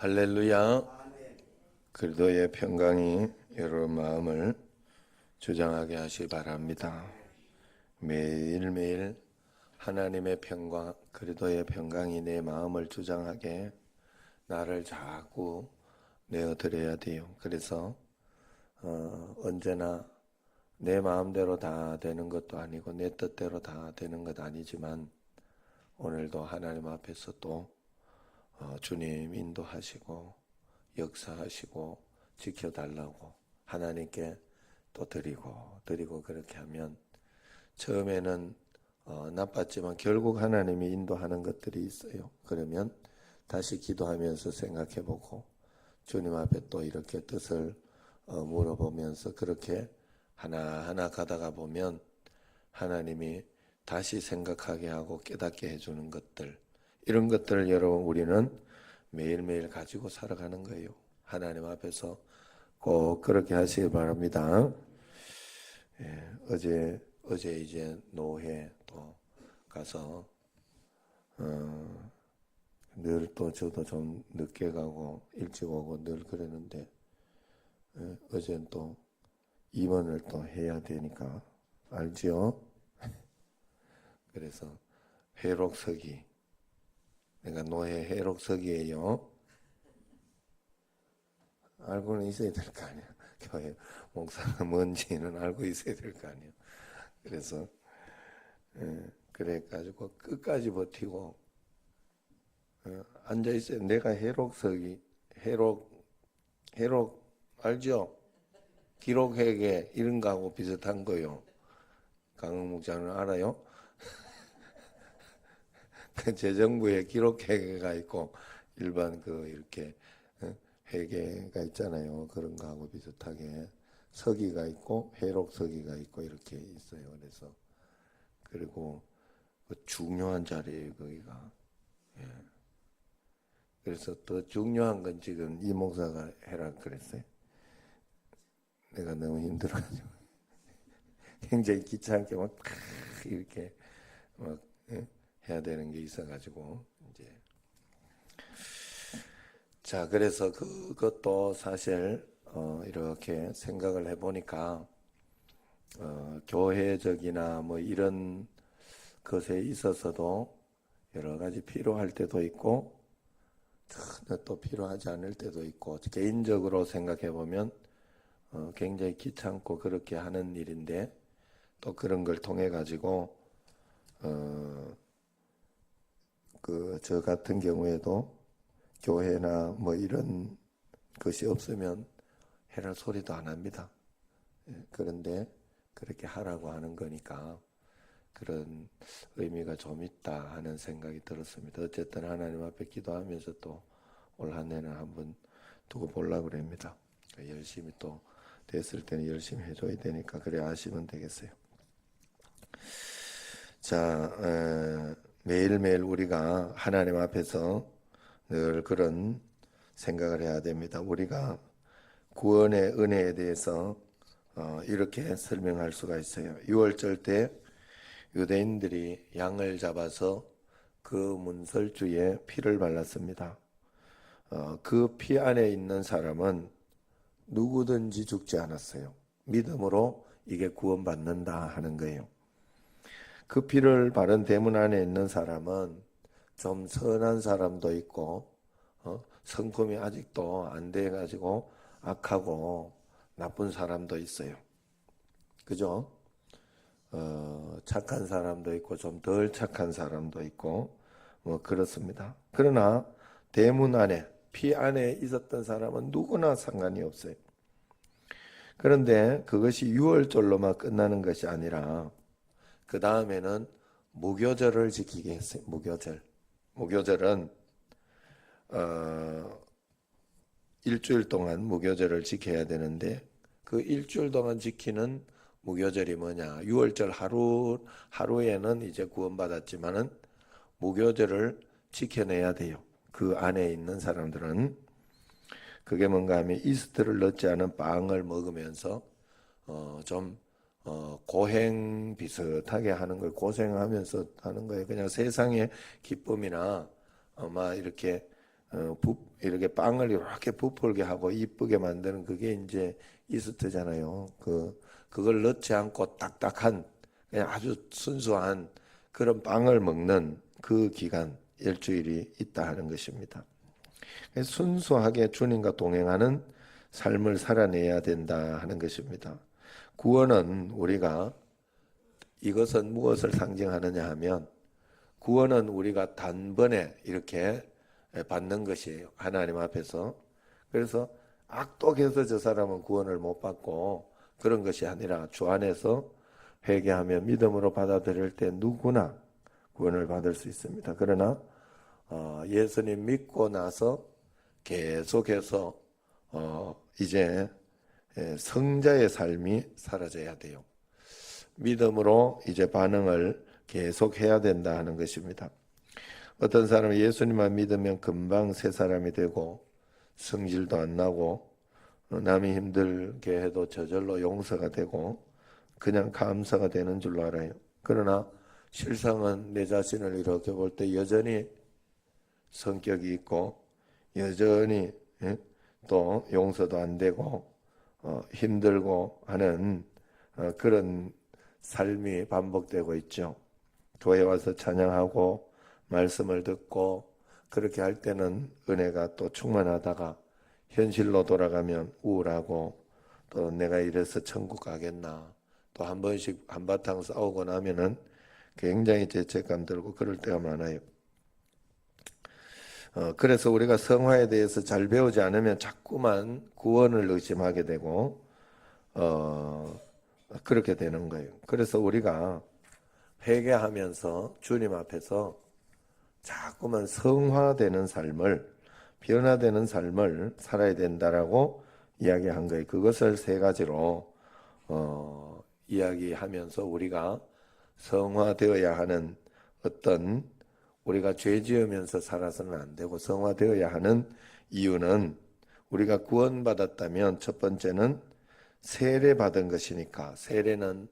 할렐루야. 그리스도의 평강이 여러분 마음을 주장하게 하시 바랍니다. 매일매일 하나님의 평강, 그리스도의 평강이 내 마음을 주장하게 나를 자꾸 내어드려야 돼요. 그래서 언제나 내 마음대로 다 되는 것도 아니고 내 뜻대로 다 되는 것 아니지만 오늘도 하나님 앞에서 또 주님 인도하시고 역사하시고 지켜달라고 하나님께 또 드리고 그렇게 하면 처음에는 나빴지만 결국 하나님이 인도하는 것들이 있어요. 그러면 다시 기도하면서 생각해보고 주님 앞에 또 이렇게 뜻을 물어보면서 그렇게 하나하나 가다가 보면 하나님이 다시 생각하게 하고 깨닫게 해주는 것들, 이런 것들을 여러분 우리는 매일매일 가지고 살아가는 거예요. 하나님 앞에서 꼭 그렇게 하시기 바랍니다. 어제 이제 노회 또 가서 늘 또 저도 좀 늦게 가고 일찍 오고 늘 그랬는데 어제는 또 임원을 또 해야 되니까 알지요? 그래서 회록서기, 내가 노회 회록서기예요. 알고는 있어야 될 거 아니야. 교회 목사가 뭔지는 알고 있어야 될 거 아니야. 그래서 그래가지고 끝까지 버티고 앉아 있어요. 내가 회록서기, 회록 알죠? 기록회계 이런 거하고 비슷한 거요. 강흥 목사는 알아요? 그 재정부에 기록회계가 있고 일반 그 이렇게 회계가 있잖아요. 그런 거하고 비슷하게 서기가 있고 회록 서기가 있고 이렇게 있어요. 그래서 그리고 그 중요한 자리예요. 거기가. 예. 그래서 더 중요한 건 지금 이 목사가 해라 그랬어요. 내가 너무 힘들어가지고 굉장히 귀찮게 막 이렇게 막 해야 되는 게 있어가지고 이제 자 그래서 그것도 사실 이렇게 생각을 해보니까 교회적이나 뭐 이런 것에 있어서도 여러 가지 필요할 때도 있고 또 필요하지 않을 때도 있고 개인적으로 생각해 보면 굉장히 귀찮고 그렇게 하는 일인데 또 그런 걸 통해 가지고 저 같은 경우에도 교회나 뭐 이런 것이 없으면 해랄 소리도 안 합니다. 그런데 그렇게 하라고 하는 거니까 그런 의미가 좀 있다 하는 생각이 들었습니다. 어쨌든 하나님 앞에 기도하면서 또 올 한 해는 한번 두고 보려고 그럽니다. 열심히 또 됐을 때는 열심히 해줘야 되니까 그래 하시면 되겠어요. 자, 매일매일 우리가 하나님 앞에서 늘 그런 생각을 해야 됩니다. 우리가 구원의 은혜에 대해서 이렇게 설명할 수가 있어요. 6월절 때 유대인들이 양을 잡아서 그 문설주에 피를 발랐습니다. 그 피 안에 있는 사람은 누구든지 죽지 않았어요. 믿음으로 이게 구원받는다 하는 거예요. 그 피를 바른 대문 안에 있는 사람은 좀 선한 사람도 있고 성품이 아직도 안 돼가지고 악하고 나쁜 사람도 있어요. 그죠? 착한 사람도 있고 좀 덜 착한 사람도 있고 뭐 그렇습니다. 그러나 대문 안에 피 안에 있었던 사람은 누구나 상관이 없어요. 그런데 그것이 6월절로만 끝나는 것이 아니라 그 다음에는 무교절을 지키게 했어요. 무교절은 일주일 동안 무교절을 지켜야 되는데 그 일주일 동안 지키는 무교절이 뭐냐? 6월절 하루에는 이제 구원받았지만은 무교절을 지켜내야 돼요. 그 안에 있는 사람들은 그게 뭔가 하면 이스트를 넣지 않은 빵을 먹으면서 좀 고행 비슷하게 하는 걸 고생하면서 하는 거예요. 그냥 세상의 기쁨이나 막 이렇게 이렇게 빵을 이렇게 부풀게 하고 이쁘게 만드는 그게 이제 이스트잖아요. 그걸 넣지 않고 딱딱한 그냥 아주 순수한 그런 빵을 먹는 그 기간 일주일이 있다 하는 것입니다. 순수하게 주님과 동행하는 삶을 살아내야 된다 하는 것입니다. 구원은 우리가 이것은 무엇을 상징하느냐 하면 구원은 우리가 단번에 이렇게 받는 것이에요. 하나님 앞에서. 그래서 악독해서 저 사람은 구원을 못 받고 그런 것이 아니라 주 안에서 회개하며 믿음으로 받아들일 때 누구나 구원을 받을 수 있습니다. 그러나 예수님 믿고 나서 계속해서 이제 성자의 삶이 사라져야 돼요. 믿음으로 이제 반응을 계속해야 된다 하는 것입니다. 어떤 사람은 예수님만 믿으면 금방 새 사람이 되고 성질도 안 나고 남이 힘들게 해도 저절로 용서가 되고 그냥 감사가 되는 줄로 알아요. 그러나 실상은 내 자신을 이렇게 볼 때 여전히 성격이 있고 여전히 또 용서도 안 되고 힘들고 하는 그런 삶이 반복되고 있죠. 교회 와서 찬양하고 말씀을 듣고 그렇게 할 때는 은혜가 또 충만하다가 현실로 돌아가면 우울하고 또 내가 이래서 천국 가겠나 또 한 번씩 한바탕 싸우고 나면은 굉장히 죄책감 들고 그럴 때가 많아요. 그래서 우리가 성화에 대해서 잘 배우지 않으면 자꾸만 구원을 의심하게 되고 그렇게 되는 거예요. 그래서 우리가 회개하면서 주님 앞에서 자꾸만 성화되는 삶을 변화되는 삶을 살아야 된다라고 이야기한 거예요. 그것을 세 가지로 이야기하면서 우리가 성화되어야 하는 어떤 우리가 죄 지으면서 살아서는 안 되고 성화되어야 하는 이유는 우리가 구원받았다면 첫 번째는 세례받은 것이니까 세례는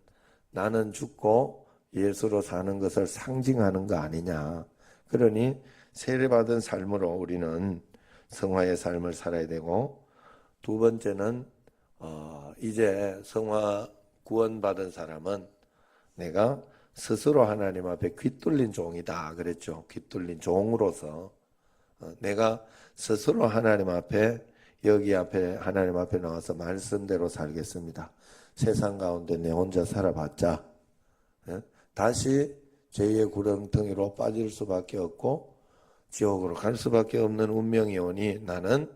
나는 죽고 예수로 사는 것을 상징하는 거 아니냐. 그러니 세례받은 삶으로 우리는 성화의 삶을 살아야 되고 두 번째는 이제 성화 구원받은 사람은 내가 스스로 하나님 앞에 귀뚫린 종이다 그랬죠. 귀뚫린 종으로서 내가 스스로 하나님 앞에 여기 앞에 하나님 앞에 나와서 말씀대로 살겠습니다. 세상 가운데 내 혼자 살아봤자 다시 죄의 구렁텅이로 빠질 수밖에 없고 지옥으로 갈 수밖에 없는 운명이 오니 나는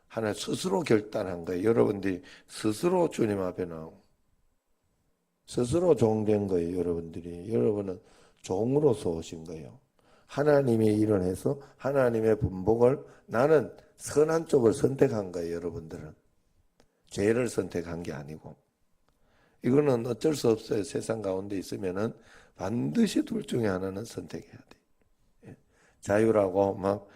하나 스스로 결단한 거예요. 여러분들이 스스로 주님 앞에 나오고 스스로 종된 거예요. 여러분은 종으로서 오신 거예요. 하나님의 일을 해서 하나님의 분복을 나는 선한 쪽을 선택한 거예요. 여러분들은 죄를 선택한 게 아니고 이거는 어쩔 수 없어요. 세상 가운데 있으면은 반드시 둘 중에 하나는 선택해야 돼. 자유라고 막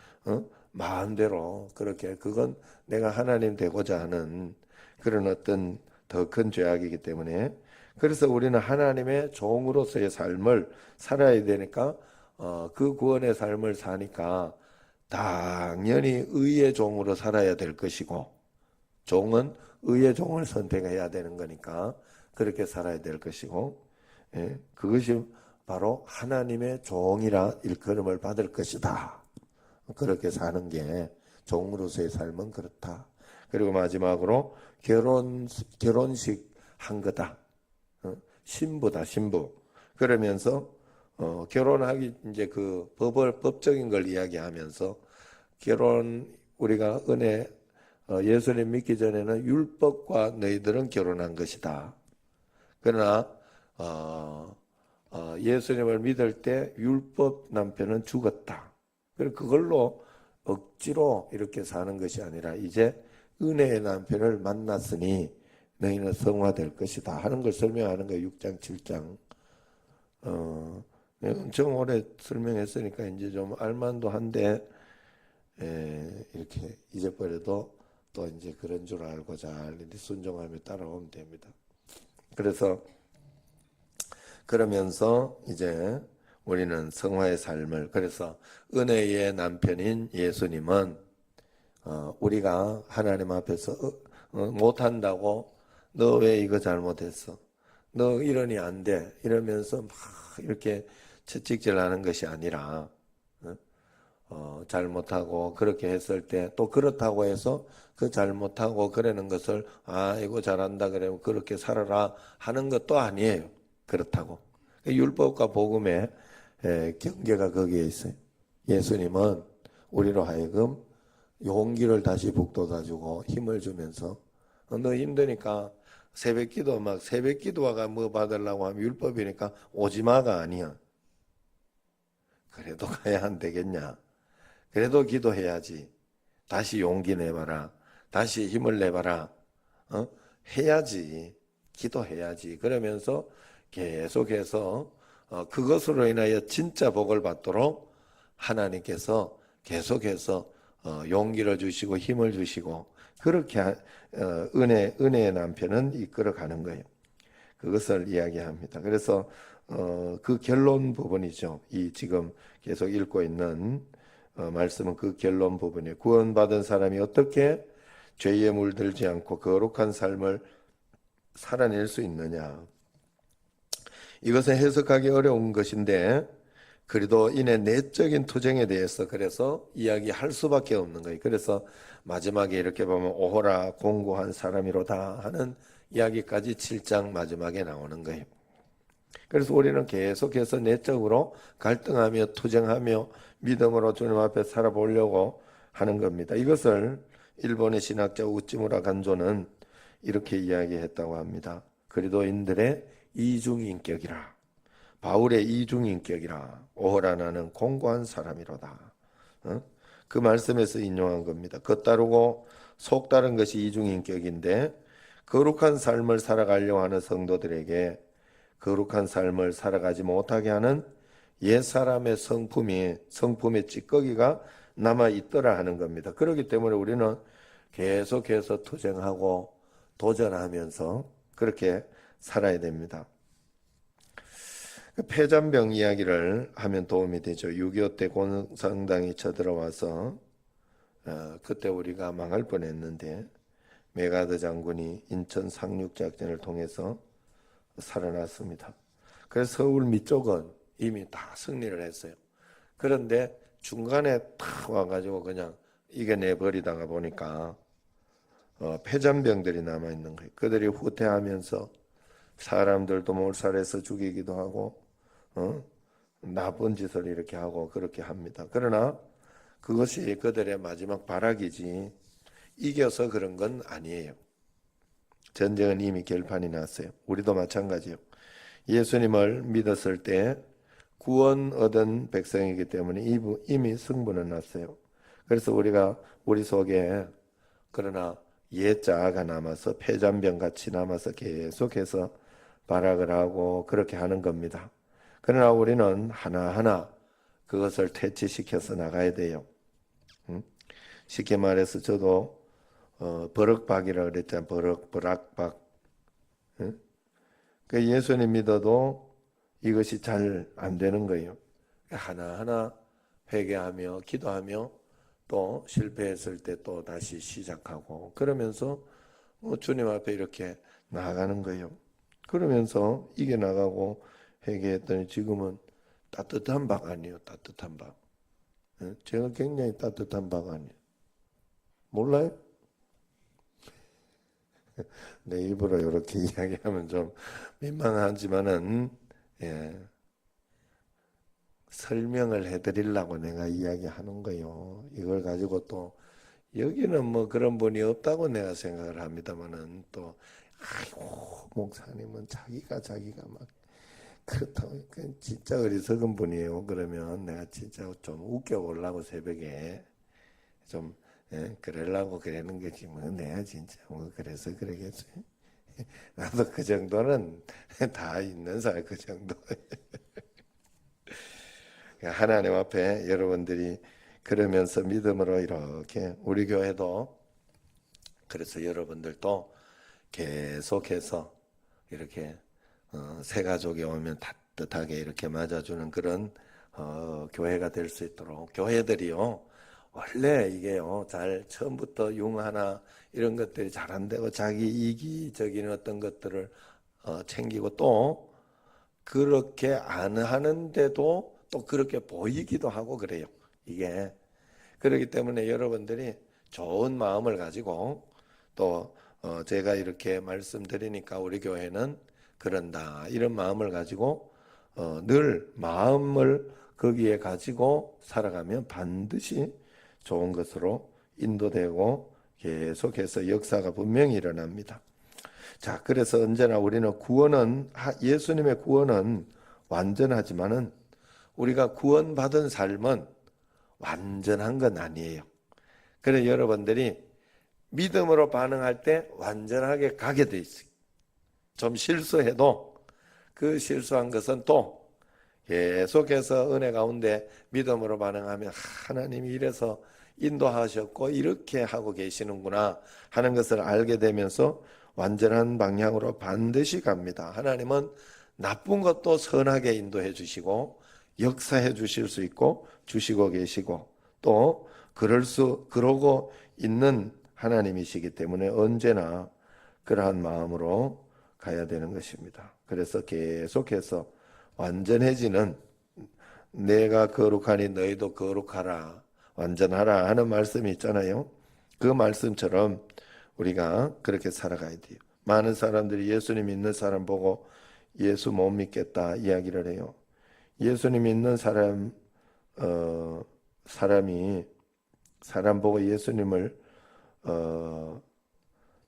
마음대로 그렇게 그건 내가 하나님 되고자 하는 그런 어떤 더 큰 죄악이기 때문에 그래서 우리는 하나님의 종으로서의 삶을 살아야 되니까 그 구원의 삶을 사니까 당연히 의의 종으로 살아야 될 것이고 종은 의의 종을 선택해야 되는 거니까 그렇게 살아야 될 것이고 그것이 바로 하나님의 종이라 일컬음을 받을 것이다. 그렇게 사는 게 종으로서의 삶은 그렇다. 그리고 마지막으로 결혼식 한 거다. 신부다, 신부. 그러면서 결혼하기 이제 그 법적인 걸 이야기하면서 우리가 은혜 예수님 믿기 전에는 율법과 너희들은 결혼한 것이다. 그러나 예수님을 믿을 때 율법 남편은 죽었다. 그걸로 억지로 이렇게 사는 것이 아니라 이제 은혜의 남편을 만났으니 너희는 성화될 것이다 하는 걸 설명하는 거예요. 6장 7장 내가 엄청 오래 설명했으니까 이제 좀 알만도 한데 이렇게 잊어버려도 또 이제 그런 줄 알고 잘 순종하며 따라오면 됩니다. 그래서 그러면서 이제 우리는 성화의 삶을 그래서 은혜의 남편인 예수님은 우리가 하나님 앞에서 못한다고 너 왜 이거 잘못했어? 너 이러니 안 돼. 이러면서 막 이렇게 채찍질하는 것이 아니라 잘못하고 그렇게 했을 때 또 그렇다고 해서 그 잘못하고 그러는 것을 이거 잘한다 그러면 그렇게 살아라 하는 것도 아니에요. 그렇다고. 율법과 복음의 경계가 거기에 있어요. 예수님은 우리로 하여금 용기를 다시 북돋아주고 힘을 주면서 너 힘드니까 새벽기도 막 새벽기도가 뭐 받으려고 하면 율법이니까 오지마가 아니야. 그래도 가야 안 되겠냐? 그래도 기도해야지. 다시 용기 내봐라. 다시 힘을 내봐라. 해야지. 기도해야지. 그러면서 계속해서 그것으로 인하여 진짜 복을 받도록 하나님께서 계속해서 용기를 주시고 힘을 주시고 그렇게 은혜의 남편은 이끌어가는 거예요. 그것을 이야기합니다. 그래서 그 결론 부분이죠. 이 지금 계속 읽고 있는 말씀은 그 결론 부분이에요. 구원받은 사람이 어떻게 죄에 물들지 않고 거룩한 삶을 살아낼 수 있느냐. 이것은 해석하기 어려운 것인데 그래도 이내 내적인 투쟁에 대해서 그래서 이야기할 수밖에 없는 거예요. 그래서 마지막에 이렇게 보면 오호라 공고한 사람이로다 하는 이야기까지 7장 마지막에 나오는 거예요. 그래서 우리는 계속해서 내적으로 갈등하며 투쟁하며 믿음으로 주님 앞에 살아보려고 하는 겁니다. 이것을 일본의 신학자 우찌무라 간조는 이렇게 이야기했다고 합니다. 그리스도인들의 이중인격이라. 바울의 이중인격이라. 오호라 나는 공고한 사람이로다. 그 말씀에서 인용한 겁니다. 겉다르고 속다른 것이 이중인격인데 거룩한 삶을 살아가려고 하는 성도들에게 거룩한 삶을 살아가지 못하게 하는 옛사람의 성품의 찌꺼기가 남아있더라 하는 겁니다. 그렇기 때문에 우리는 계속해서 투쟁하고 도전하면서 그렇게 살아야 됩니다. 폐잔병 이야기를 하면 도움이 되죠. 6.25 때 공산당이 쳐들어와서 그때 우리가 망할 뻔했는데 메가드 장군이 인천 상륙작전을 통해서 살아났습니다. 그래서 서울 밑쪽은 이미 다 승리를 했어요. 그런데 중간에 탁 와가지고 그냥 이겨내버리다가 보니까 폐잔병들이 남아있는 거예요. 그들이 후퇴하면서 사람들도 몰살해서 죽이기도 하고 나쁜 짓을 이렇게 하고 그렇게 합니다. 그러나 그것이 그들의 마지막 발악이지 이겨서 그런 건 아니에요. 전쟁은 이미 결판이 났어요. 우리도 마찬가지요. 예수님을 믿었을 때 구원 얻은 백성이기 때문에 이미 승부는 났어요. 그래서 우리가 우리 속에 그러나 옛 자아가 남아서 폐잔병 같이 남아서 계속해서 발악을 하고 그렇게 하는 겁니다. 그러나 우리는 하나하나 그것을 퇴치시켜서 나가야 돼요. 쉽게 말해서 저도 버럭박이라고 그랬잖아요. 버락박. 그 예수님 믿어도 이것이 잘 안 되는 거예요. 하나하나 회개하며 기도하며 또 실패했을 때 또 다시 시작하고 그러면서 주님 앞에 이렇게 나아가는 거예요. 그러면서 이겨나가고 회개했더니 지금은 따뜻한 박 아니에요. 따뜻한 박. 제가 굉장히 따뜻한 박 아니에요. 몰라요? 내 일부러 이렇게 이야기하면 좀 민망하지만은 설명을 해드리려고 내가 이야기하는 거요. 이걸 가지고 또 여기는 뭐 그런 분이 없다고 내가 생각을 합니다만은 또 아이고 목사님은 자기가 막 그렇다고 진짜 어리석은 분이에요. 그러면 내가 진짜 좀 웃겨보려고 새벽에 좀 그러려고 그러는 거지 뭐 내가 진짜 뭐 그래서 그러겠어요. 나도 그 정도는 다 있는 사람 그 정도. 하나님 앞에 여러분들이 그러면서 믿음으로 이렇게 우리 교회도 그래서 여러분들도 계속해서 이렇게 새 가족이 오면 따뜻하게 이렇게 맞아주는 그런 교회가 될 수 있도록 교회들이요 원래 이게요, 처음부터 융하나 이런 것들이 잘 안 되고 자기 이기적인 어떤 것들을 챙기고 또 그렇게 안 하는데도 또 그렇게 보이기도 하고 그래요. 이게. 그렇기 때문에 여러분들이 좋은 마음을 가지고 또 제가 이렇게 말씀드리니까 우리 교회는 그런다. 이런 마음을 가지고 늘 마음을 거기에 가지고 살아가면 반드시 좋은 것으로 인도되고 계속해서 역사가 분명히 일어납니다. 자, 그래서 언제나 우리는 예수님의 구원은 완전하지만은 우리가 구원받은 삶은 완전한 건 아니에요. 그래서 여러분들이 믿음으로 반응할 때 완전하게 가게 돼 있어요. 좀 실수해도 그 실수한 것은 또 계속해서 은혜 가운데 믿음으로 반응하면 하나님이 이래서 인도하셨고 이렇게 하고 계시는구나 하는 것을 알게 되면서 완전한 방향으로 반드시 갑니다. 하나님은 나쁜 것도 선하게 인도해 주시고 역사해 주실 수 있고 주시고 계시고 또 그러고 있는 하나님이시기 때문에 언제나 그러한 마음으로 가야 되는 것입니다. 그래서 계속해서 완전해지는 내가 거룩하니 너희도 거룩하라 완전하라 하는 말씀이 있잖아요. 그 말씀처럼 우리가 그렇게 살아가야 돼요. 많은 사람들이 예수님 믿는 사람 보고 예수 못 믿겠다 이야기를 해요. 예수님 믿는 사람 보고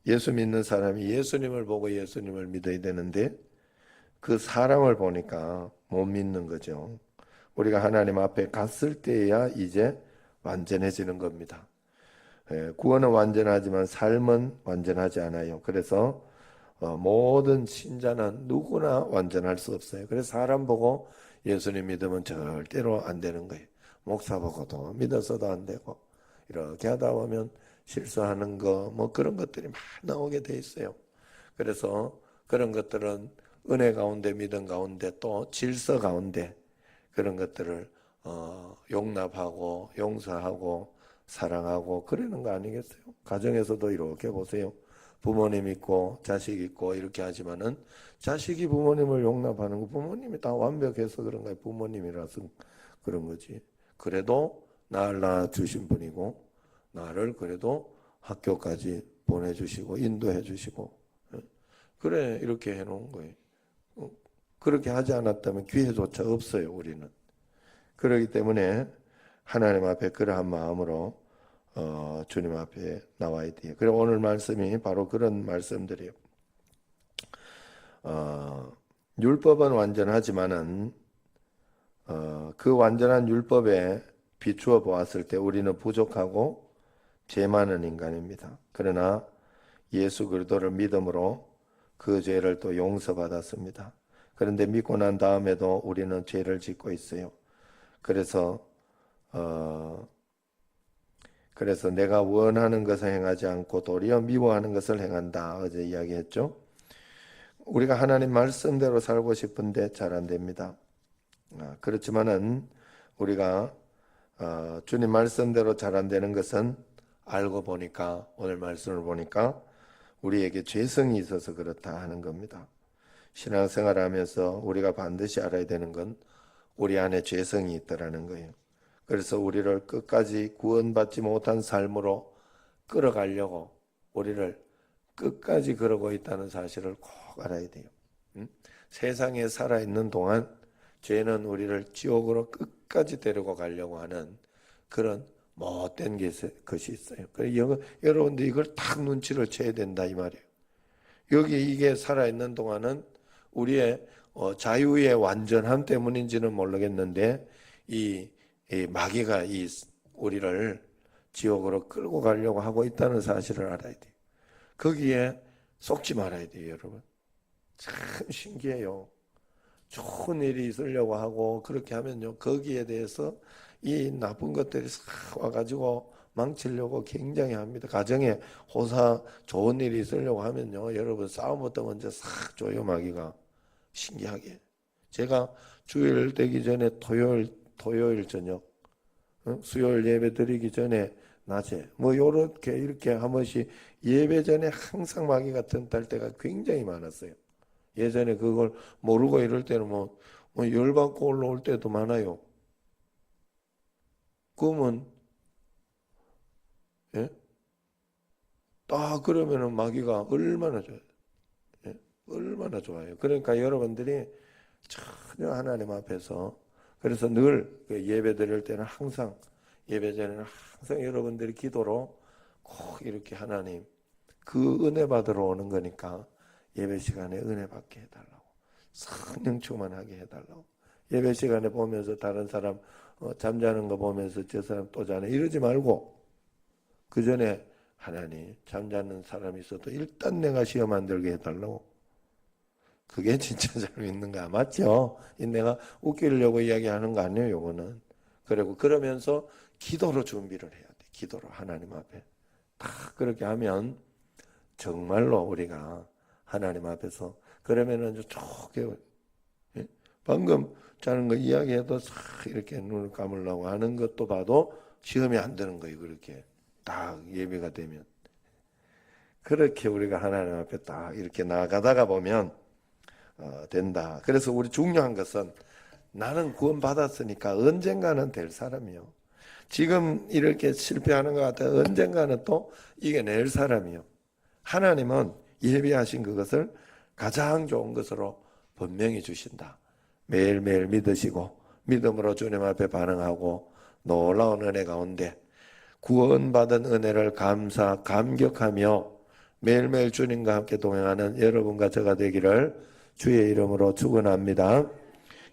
예수 믿는 사람이 예수님을 보고 예수님을 믿어야 되는데 그 사람을 보니까 못 믿는 거죠. 우리가 하나님 앞에 갔을 때야 이제 완전해지는 겁니다. 구원은 완전하지만 삶은 완전하지 않아요. 그래서 모든 신자는 누구나 완전할 수 없어요. 그래서 사람 보고 예수님 믿으면 절대로 안 되는 거예요. 목사 보고도 믿어서도 안 되고 이렇게 하다 보면 실수하는 거 뭐 그런 것들이 막 나오게 돼 있어요. 그래서 그런 것들은 은혜 가운데 믿음 가운데 또 질서 가운데 그런 것들을 용납하고 용서하고 사랑하고 그러는 거 아니겠어요? 가정에서도 이렇게 보세요. 부모님 있고 자식 있고 이렇게 하지만은 자식이 부모님을 용납하는 거 부모님이 다 완벽해서 그런 거예요. 부모님이라서 그런 거지. 그래도 나를 낳아주신 분이고 나를 그래도 학교까지 보내주시고 인도해 주시고 그래 이렇게 해놓은 거예요. 그렇게 하지 않았다면 기회조차 없어요. 우리는. 그렇기 때문에 하나님 앞에 그러한 마음으로 주님 앞에 나와야 돼요. 그리고 오늘 말씀이 바로 그런 말씀들이에요. 율법은 완전하지만은 그 완전한 율법에 비추어 보았을 때 우리는 부족하고 죄 많은 인간입니다. 그러나 예수 그리스도를 믿음으로 그 죄를 또 용서받았습니다. 그런데 믿고 난 다음에도 우리는 죄를 짓고 있어요. 그래서 내가 원하는 것을 행하지 않고 도리어 미워하는 것을 행한다. 어제 이야기했죠. 우리가 하나님 말씀대로 살고 싶은데 잘 안 됩니다. 그렇지만은 우리가 주님 말씀대로 잘 안 되는 것은 알고 보니까 오늘 말씀을 보니까 우리에게 죄성이 있어서 그렇다 하는 겁니다. 신앙생활 하면서 우리가 반드시 알아야 되는 건 우리 안에 죄성이 있다라는 거예요. 그래서 우리를 끝까지 구원받지 못한 삶으로 끌어가려고 우리를 끝까지 그러고 있다는 사실을 꼭 알아야 돼요. 세상에 살아있는 동안 죄는 우리를 지옥으로 끝까지 데리고 가려고 하는 그런 못된 것이 있어요. 그래서 여러분들 이걸 딱 눈치를 채야 된다 이 말이에요. 여기 이게 살아있는 동안은 우리의 자유의 완전함 때문인지는 모르겠는데 이 마귀가 우리를 지옥으로 끌고 가려고 하고 있다는 사실을 알아야 돼요. 거기에 속지 말아야 돼요, 여러분. 참 신기해요. 좋은 일이 있으려고 하고 그렇게 하면요, 거기에 대해서 이 나쁜 것들이 싹 와가지고 망치려고 굉장히 합니다. 가정에 좋은 일이 있으려고 하면요, 여러분 싸움부터 먼저 싹 줘요, 마귀가. 신기하게. 제가 주일 되기 전에 토요일 저녁 수요일 예배 드리기 전에 낮에 뭐 요렇게 이렇게 한 번씩 예배 전에 항상 마귀가 튼탈 때가 굉장히 많았어요. 예전에 그걸 모르고 이럴 때는 뭐 열받고 올라올 때도 많아요. 그러면 예? 딱 그러면은 마귀가 얼마나 좋아요. 예? 얼마나 좋아요. 그러니까 여러분들이 전혀 하나님 앞에서 그래서 늘그 예배 드릴 때는 항상 예배 전에는 항상 여러분들이 기도로 꼭 이렇게 하나님 그 은혜 받으러 오는 거니까 예배 시간에 은혜 받게 해달라고 성령 충만하게 해달라고 예배 시간에 보면서 다른 사람 잠자는 거 보면서 저 사람 또 자네 이러지 말고 그 전에 하나님 잠자는 사람이 있어도 일단 내가 시험 안 들게 해달라고 그게 진짜 잘 믿는 거 맞죠? 내가 웃기려고 이야기하는 거 아니에요, 요거는. 그리고 그러면서 기도로 준비를 해야 돼. 기도로 하나님 앞에. 다 그렇게 하면 정말로 우리가 하나님 앞에서 그러면은 좋게 방금 자는 거 이야기해도 싹 이렇게 눈을 감으려고 하는 것도 봐도 시험이 안 되는 거예요, 그렇게. 딱 예배가 되면. 그렇게 우리가 하나님 앞에 딱 이렇게 나아가다가 보면 된다. 그래서 우리 중요한 것은 나는 구원받았으니까 언젠가는 될 사람이요. 지금 이렇게 실패하는 것 같아 언젠가는 또 이겨낼 사람이요. 하나님은 예비하신 그것을 가장 좋은 것으로 분명히 주신다. 매일매일 믿으시고 믿음으로 주님 앞에 반응하고 놀라운 은혜 가운데 구원받은 은혜를 감격하며 매일매일 주님과 함께 동행하는 여러분과 저가 되기를 주의 이름으로 축원합니다.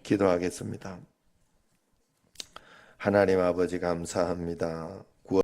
기도하겠습니다. 하나님 아버지 감사합니다.